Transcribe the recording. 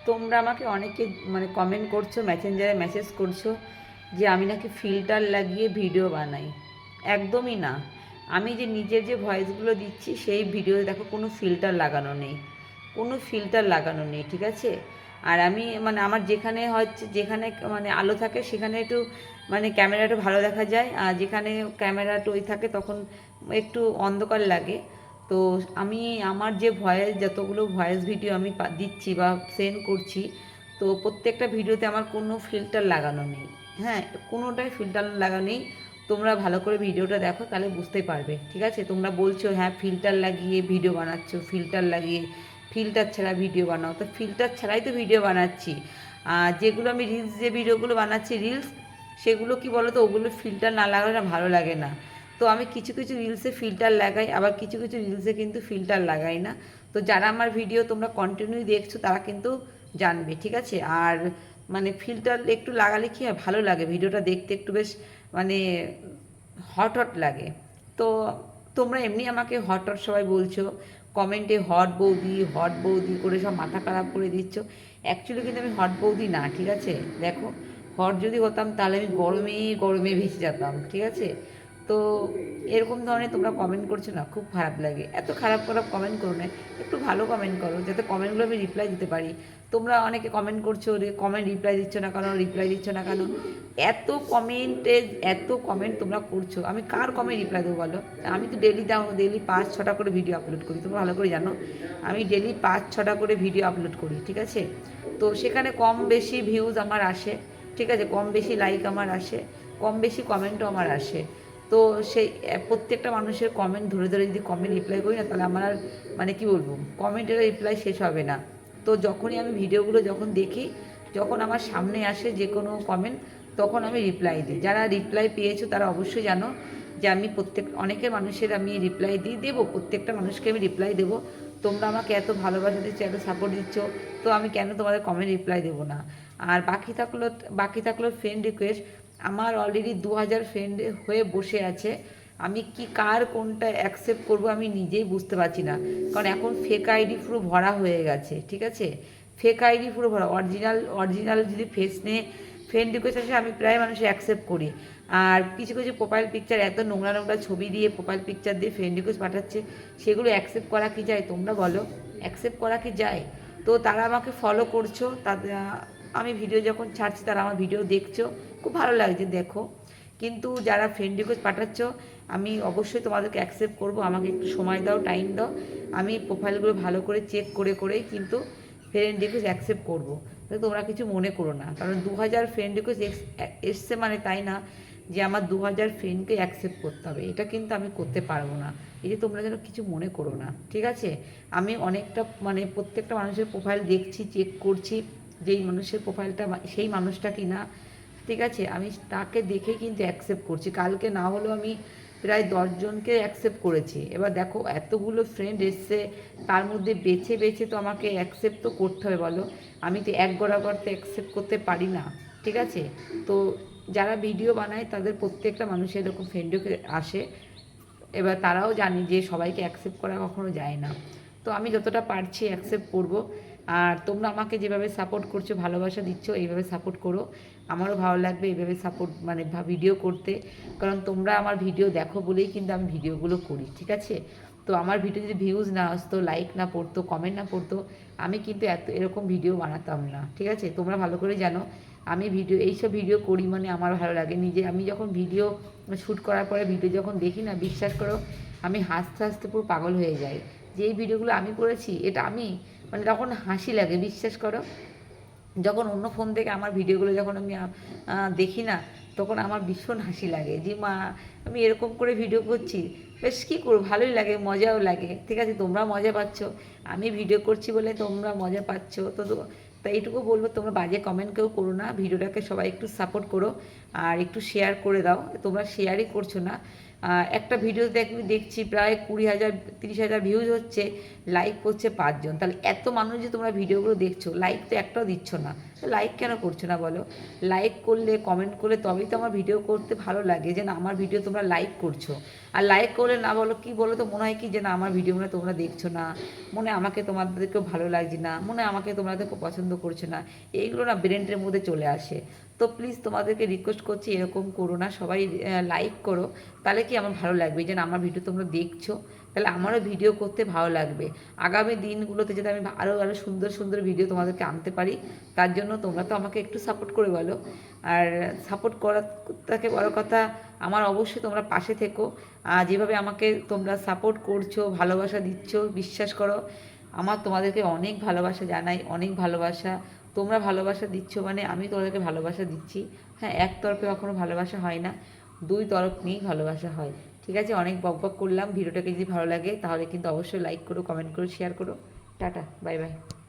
তোমরা আমাকে অনেকে মানে কমেন্ট করছো, মেসেঞ্জারে মেসেজ করছো যে আমি নাকি ফিল্টার লাগিয়ে ভিডিও বানাই। একদমই না। আমি যে নিজের যে ভয়েসগুলো দিচ্ছি সেই ভিডিওতে দেখো কোনো ফিল্টার লাগানো নেই, কোনো ফিল্টার লাগানো নেই, ঠিক আছে। আর আমি মানে আমার যেখানে হচ্ছে, যেখানে মানে আলো থাকে সেখানে একটু মানে ক্যামেরাটা ভালো দেখা যায়, আর যেখানে ক্যামেরাটা ওই থাকে তখন একটু অন্ধকার লাগে। তো আমি আমার যে ভয়েস, যতগুলো ভয়েস ভিডিও আমি দিচ্ছি বা সেন্ড করছি, তো প্রত্যেকটা ভিডিওতে আমার কোনো ফিল্টার লাগানো নেই। হ্যাঁ, কোনোটাই ফিল্টার লাগানো নেই। তোমরা ভালো করে ভিডিওটা দেখো, তাহলে বুঝতে পারবে, ঠিক আছে। তোমরা বলছো হ্যাঁ ফিল্টার লাগিয়ে ভিডিও বানাচ্ছো, ফিল্টার লাগিয়ে, ফিল্টার ছাড়া ভিডিও বানাও, তো ফিল্টার ছাড়াই তো ভিডিও বানাচ্ছি। আর যেগুলো আমি রিলস, যে ভিডিওগুলো বানাচ্ছি রিলস, সেগুলো কি বলো তো, ওগুলো ফিল্টার না লাগালে না ভালো লাগে না। তো আমি কিছু কিছু রিলসে ফিল্টার লাগাই, আবার কিছু কিছু রিলসে কিন্তু ফিল্টার লাগাই না। তো যারা আমার ভিডিও তোমরা কন্টিনিউ দেখছো তারা কিন্তু জানবে, ঠিক আছে। আর মানে ফিল্টার একটু লাগালে কি হয়, ভালো লাগে ভিডিওটা দেখতে, একটু বেশ মানে হট হট লাগে। তো তোমরা এমনি আমাকে হট হট সবাই বলছো কমেন্টে, হট বৌদি করে সব মাথা খারাপ করে দিচ্ছ। অ্যাকচুয়ালি কিন্তু আমি হট বৌদি না, ঠিক আছে। দেখো, হট যদি হতাম তাহলে আমি গরমে গরমে ভেসে যেতাম, ঠিক আছে। তো এরকম ধরনের তোমরা কমেন্ট করছো না, খুব খারাপ লাগে। এত খারাপ খারাপ কমেন্ট করো না, একটু ভালো কমেন্ট করো যাতে কমেন্টগুলো আমি রিপ্লাই দিতে পারি। তোমরা অনেকে কমেন্ট করছো, কমেন্ট রিপ্লাই দিচ্ছ না কেন, রিপ্লাই দিচ্ছ না কেন, এত কমেন্টে, এত কমেন্ট তোমরা করছো, আমি কার কমেন্ট রিপ্লাই দেবো বলো। আমি তো ডেলি 5-6টা করে ভিডিও আপলোড করি, তোমরা ভালো করে জানো। আমি ডেলি 5-6টা করে ভিডিও আপলোড করি, ঠিক আছে। তো সেখানে কম বেশি ভিউজ আমার আসে, ঠিক আছে, কম বেশি লাইক আমার আসে, কম বেশি কমেন্টও আমার আসে। তো সেই প্রত্যেকটা মানুষের কমেন্ট ধরে ধরে যদি কমেন্ট রিপ্লাই করি না, তাহলে আমার আর মানে কী বলবো, কমেন্টের রিপ্লাই শেষ হবে না। তো যখনই আমি ভিডিওগুলো যখন দেখি, যখন আমার সামনে আসে যে কোনো কমেন্ট, তখন আমি রিপ্লাই দিই। যারা রিপ্লাই পেয়েছো তারা অবশ্যই জানো যে আমি অনেকের মানুষের আমি রিপ্লাই দেবো, প্রত্যেকটা মানুষকে আমি রিপ্লাই দেবো। তোমরা আমাকে এত ভালোবাসা দিচ্ছ, এত সাপোর্ট দিচ্ছ, তো আমি কেন তোমাদের কমেন্ট রিপ্লাই দেবো না। আর বাকি থাকলো ফ্রেন্ড রিকোয়েস্ট। আমার অলরেডি 2000 ফ্রেন্ড হয়ে বসে আছে। আমি কি কার কোনটা অ্যাকসেপ্ট করব আমি নিজেই বুঝতে পারছি না। কারণ এখন ফেক আইডি পুরো ভরা হয়ে গেছে, ঠিক আছে। ফেক আইডি পুরো ভরা, অরিজিনাল যদি ফেস নিয়ে ফ্রেন্ড রিকোয়েস্ট আসে আমি প্রায় মানুষের অ্যাকসেপ্ট করি। আর কিছু কিছু প্রোফাইল পিকচার, এত নোংরা নোংরা ছবি দিয়ে প্রোফাইল পিকচার দিয়ে ফ্রেন্ড রিকোয়েস্ট পাঠাচ্ছে, সেগুলো অ্যাকসেপ্ট করা কি যায় তোমরা বলো, অ্যাকসেপ্ট করা কি যায়? তো তারা আমাকে ফলো করছো, তাদের আমি ভিডিও যখন ছাড়ছি তারা আমার ভিডিও দেখছো, খুব ভালো লাগছে, দেখো। কিন্তু যারা ফ্রেন্ড রিকোয়েস্ট পাঠাচ্ছ, আমি অবশ্যই তোমাদেরকে অ্যাকসেপ্ট করব, আমাকে একটু সময় দাও, টাইম দাও। আমি প্রোফাইলগুলো ভালো করে চেক করে করেই কিন্তু ফ্রেন্ড রিকোয়েস্ট অ্যাকসেপ্ট করবো। তোমরা কিছু মনে করো না, কারণ 2000 ফ্রেন্ড রিকোয়েস্ট এসছে মানে তাই না যে আমার 2000 ফ্রেন্ডকে অ্যাকসেপ্ট করতে হবে, এটা কিন্তু আমি করতে পারবো না। এই যে তোমরা যেন কিছু মনে করো না, ঠিক আছে। আমি অনেকটা মানে প্রত্যেকটা মানুষের প্রোফাইল দেখছি, চেক করছি, যেই মানুষের প্রোফাইলটা সেই মানুষটা কি না, ঠিক আছে, আমি তাকে দেখেই কিন্তু অ্যাকসেপ্ট করছি। কালকে না হলেও আমি প্রায় 10 জনকে অ্যাকসেপ্ট করেছি। এবার দেখো এতগুলো ফ্রেন্ড এসছে, তার মধ্যে বেছে বেছে তো আমাকে অ্যাকসেপ্ট তো করতে হবে বলো। আমি তো এক গড়াগড় তো অ্যাকসেপ্ট করতে পারি না, ঠিক আছে। তো যারা ভিডিও বানায় তাদের প্রত্যেকটা মানুষের এরকম ফ্রেন্ড আসে, এবার তারাও জানে যে সবাইকে অ্যাকসেপ্ট করা কখনো যায় না। তো আমি যতটা পারছি অ্যাকসেপ্ট করব। আর তোমরা আমাকে যেভাবে সাপোর্ট করছো, ভালোবাসা দিচ্ছ, এইভাবে সাপোর্ট করো। আমারও ভালো লাগবে এইভাবে সাপোর্ট মানে ভিডিও করতে, কারণ তোমরা আমার ভিডিও দেখো বলেই কিন্তু আমি ভিডিওগুলো করি, ঠিক আছে। তো আমার ভিডিও যদি ভিউজ না আসতো, লাইক না পড়তো, কমেন্ট না পড়তো, আমি কিন্তু এরকম ভিডিও বানাতাম না, ঠিক আছে। তোমরা ভালো করে জানো আমি এইসব ভিডিও করি মানে আমার ভালো লাগে নিজে। আমি যখন ভিডিও শ্যুট করার পরে ভিডিও যখন দেখি না, বিশ্বাস করো আমি হাসতে হাসতে পুরো পাগল হয়ে যাই যে এই ভিডিওগুলো আমি করেছি, এটা আমি, মানে তখন হাসি লাগে, বিশ্বাস করো। যখন অন্য ফোন থেকে আমার ভিডিওগুলো যখন আমি দেখি না, তখন আমার ভীষণ হাসি লাগে যে মা, আমি এরকম করে ভিডিও করছি, বেশ কী করবো, ভালোই লাগে, মজাও লাগে, ঠিক আছে। তোমরা মজা পাচ্ছ, আমি ভিডিও করছি বলে তোমরা মজা পাচ্ছ। তো তাই এইটুকু বলবো, তোমরা বাজে কমেন্ট কেউ করো না, ভিডিওটাকে সবাই একটু সাপোর্ট করো আর একটু শেয়ার করে দাও। তোমরা শেয়ারই করছো না, একটা ভিডিও দেখছি প্রায় 20,000 30,000 ভিউজ হচ্ছে, লাইক করছে 5 জন। তাহলে এত মানুষ যে তোমরা ভিডিওগুলো দেখছো, লাইক তো একটাও দিচ্ছ না, তো লাইক কেন করছো না বলো? লাইক করলে, কমেন্ট করলে তবেই তো আমার ভিডিও করতে ভালো লাগে, যে না আমার ভিডিও তোমরা লাইক করছো। আর লাইক করলে না বলো কি বলো তো, মনে হয় কি যে না আমার ভিডিও মনে তোমরা দেখছো না, মনে হয় আমাকে তোমাদেরকেও ভালো লাগছে না, মনে হয় আমাকে তোমাদেরকে পছন্দ করছে না, এইগুলো না ব্রেনের মধ্যে চলে আসে। তো প্লিজ তোমাদেরকে রিকোয়েস্ট করছি এরকম করো না, সবাই লাইক করো, তাহলে কি আমার ভালো লাগবে যে না আমার ভিডিও তোমরা দেখছো, তাহলে আমারও ভিডিও করতে ভালো লাগবে। আগামী দিনগুলোতে যদি আমি আরও আরও সুন্দর সুন্দর ভিডিও তোমাদেরকে আনতে পারি, তার জন্য তোমরা তো আমাকে একটু সাপোর্ট করে বলো। আর সাপোর্ট করার থেকে বড় কথা, আমার অবশ্যই তোমরা পাশে থেকো। যেভাবে আমাকে তোমরা সাপোর্ট করছো, ভালোবাসা দিচ্ছ, বিশ্বাস করো আমার তোমাদেরকে অনেক ভালোবাসা জানাই, অনেক ভালোবাসা। তোমরা ভালোবাসা দিচ্ছ মানে আমি তোমাদেরকে ভালোবাসা দিচ্ছি। হ্যাঁ, এক তরফে কখনো ভালোবাসা হয় না, দুই তরফ নিয়েই ভালোবাসা হয়। ঠিক আছে, অনেক বকবক করলাম। ভিডিওটাকে যদি ভালো লাগে তাহলে কিন্তু অবশ্যই লাইক করো, কমেন্ট করো, শেয়ার করো। Tata, bye bye.